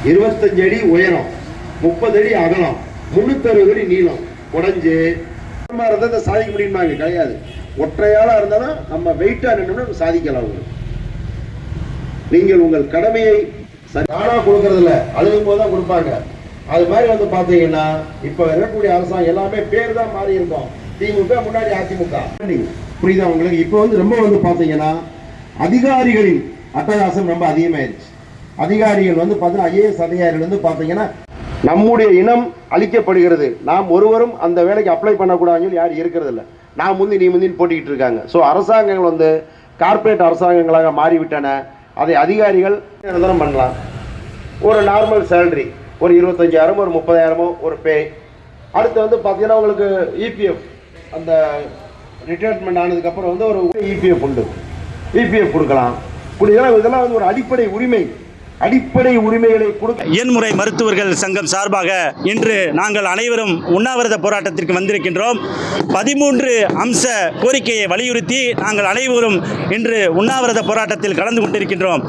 25 அடி உயரம், 30 அடி அகலம், 360 அடி நீளம் உடைஞ்சு இருந்தால் சாதிக்க முடியுமாங்க? கிடையாது. ஒற்றையாளா இருந்தாலும் நம்ம வெயிட்டா நின்று சாதிக்கலாம். நீங்கள் உங்கள் கடமையை தானா கொடுக்கறதில்ல, அழுகும் போதுதான் கொடுப்பாங்க. அது மாதிரி வந்து பாத்தீங்கன்னா இப்ப இருக்கக்கூடிய அரசாங்கம் எல்லாமே பேர் தான் மாறி இருக்கும். திமுக முன்னாடி அதிமுக. புரியுதா உங்களுக்கு? இப்ப வந்து ரொம்ப வந்து பாத்தீங்கன்னா அதிகாரிகளின் அட்டகாசம் ரொம்ப அதிகமாயிருச்சு. அதிகாரிகள் வந்து பாத்தீங்கன்னா ஐஏஎஸ் அதிகாரிகள் வந்து பாத்தீங்கன்னா நம்முடைய இனம் அழிக்கப்படுகிறது, நாம் ஒருவரும் அந்த வேலைக்கு அப்ளை பண்ணக்கூடாதுன்னு சொல்லி யாரும் இருக்கிறது இல்லை. நான் முந்தி நீ முந்தின்னு போட்டிக்கிட்டு இருக்காங்க. ஸோ அரசாங்கங்கள் வந்து கார்பரேட் அரசாங்கங்களாக மாறிவிட்டன. அதை அதிகாரிகள் நிரந்தரம் பண்ணலாம். ஒரு நார்மல் சேலரி ஒரு 25,000 ஒரு 30,000 ஒரு பே. அடுத்து வந்து பார்த்தீங்கன்னா உங்களுக்கு இபிஎஃப் அந்த ரிட்டையர்மெண்ட் ஆனதுக்கப்புறம் வந்து ஒரு இபிஎஃப் உண்டு, இபிஎஃப் கொடுக்கலாம். இதெல்லாம் வந்து ஒரு அடிப்படை உரிமை. அடிப்படை உரிமைகளை கொடுக்க எண்முறை மருத்துவர்கள் சங்கம் சார்பாக இன்று நாங்கள் அனைவரும் உண்ணாவிரத போராட்டத்திற்கு வந்திருக்கின்றோம். 13 அம்ச கோரிக்கையை வலியுறுத்தி நாங்கள் அனைவரும் இன்று உண்ணாவிரத போராட்டத்தில் கலந்து கொண்டிருக்கின்றோம்.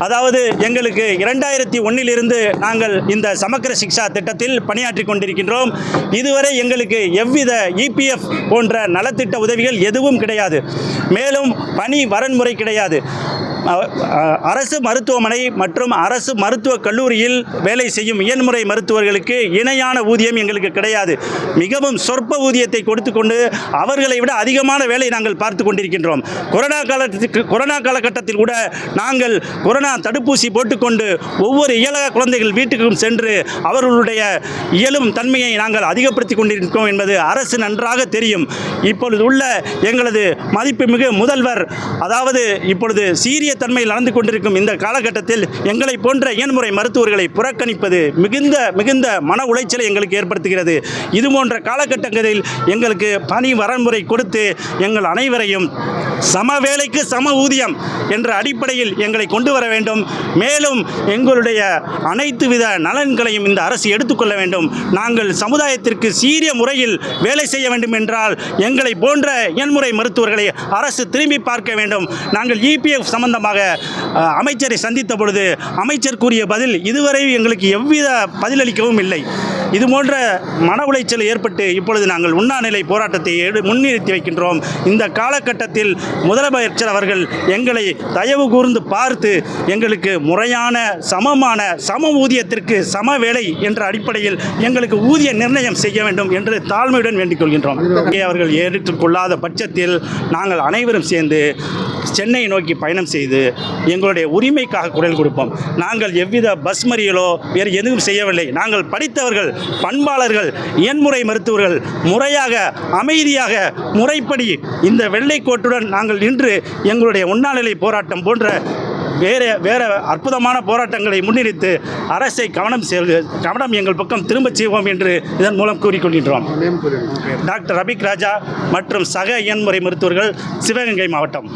அதாவது எங்களுக்கு 2001 நாங்கள் இந்த சமக்கிர சிக்ஷா திட்டத்தில் பணியாற்றி கொண்டிருக்கின்றோம். இதுவரை எங்களுக்கு எவ்வித இபிஎஃப் போன்ற நலத்திட்ட உதவிகள் எதுவும் கிடையாது. மேலும் பணி வரன்முறை கிடையாது. அரசு மருத்துவமனை மற்றும் அரசு மருத்துவக் கல்லூரியில் வேலை செய்யும் இயன்முறை மருத்துவர்களுக்கு இணையான ஊதியம் எங்களுக்கு கிடையாது. மிகவும் சொற்ப ஊதியத்தை கொடுத்துக்கொண்டு அவர்களை விட அதிகமான வேலை நாங்கள் பார்த்து கொண்டிருக்கின்றோம். கொரோனா காலகட்டத்தில் கூட நாங்கள் கொரோனா தடுப்பூசி போட்டுக்கொண்டு ஒவ்வொரு இயலக குழந்தைகள் வீட்டுக்கும் சென்று அவர்களுடைய இயலும் தன்மையை நாங்கள் அதிகப்படுத்தி கொண்டிருக்கிறோம் என்பது அரசு நன்றாக தெரியும். இப்பொழுது உள்ள எங்களது மதிப்புமிகு முதல்வர், அதாவது இப்பொழுது சீரிய தன்மையில் நடந்து கொண்டிருக்கும் இந்த காலகட்டத்தில் எங்களை போன்ற இயன்முறை மருத்துவர்களை புறக்கணிப்பது மிகுந்த மன உளைச்சலை எங்களுக்கு ஏற்படுத்துகிறது. இது போன்ற காலகட்டங்களில் எங்களுக்கு பணி வரன்முறை கொடுத்து எங்கள் அனைவரையும் சம வேலைக்கு சம ஊதியம் என்ற அடிப்படையில் எங்களை கொண்டு வர வேண்டும். மேலும் எங்களுடைய அனைத்து வித நலன்களையும் இந்த அரசு எடுத்துக்கொள்ள வேண்டும். நாங்கள் சமுதாயத்திற்கு சீரிய முறையில் வேலை செய்ய வேண்டும் என்றால் எங்களை போன்ற இயன்முறை மருத்துவர்களை அரசு திரும்பி பார்க்க வேண்டும். நாங்கள் இபிஎஃப் சம்பந்தமாக அமைச்சரை சந்தித்த பொழுது அமைச்சர் கூறிய பதில் இதுவரை எங்களுக்கு எவ்வித பதிலளிக்கவும் இல்லை. இது போன்ற மன உளைச்சல் ஏற்பட்டு இப்பொழுது நாங்கள் உண்ணாநிலை போராட்டத்தை முன்னிறுத்தி வைக்கின்றோம். இந்த காலகட்டத்தில் முதலமைச்சர் அவர்கள் எங்களை தயவு கூர்ந்து பார்த்து எங்களுக்கு முறையான சம ஊதியத்திற்கு சம வேலை என்ற அடிப்படையில் எங்களுக்கு ஊதிய நிர்ணயம் செய்ய வேண்டும் என்று தாழ்மையுடன் வேண்டிக் கொள்கின்றோம். அவர்கள் ஏற்றுக்கொள்ளாத பட்சத்தில் நாங்கள் அனைவரும் சேர்ந்து சென்னை நோக்கி பயணம் செய்து எங்களுடைய உரிமைக்காக குரல் கொடுப்போம். நாங்கள் எவ்வித பஸ் மறியலோ வேறு எதுவும் செய்யவில்லை. நாங்கள் படித்தவர்கள், பண்பாளர்கள், இயன்முறை மருத்துவர்கள் முறையாக அமைதியாக முறைப்படி இந்த வெள்ளை கோட்டுடன் நாங்கள் நின்று எங்களுடைய உண்ணாநிலை போராட்டம் போன்ற வேறு அற்புதமான போராட்டங்களை முன்னிறுத்து அரசை கவனம் எங்கள் பக்கம் திரும்பச் செய்வோம் என்று இதன் மூலம் கூறிக்கொள்கின்றோம். டாக்டர் ரபிக் ராஜா மற்றும் சக இயன்முறை மருத்துவர்கள், சிவகங்கை மாவட்டம்.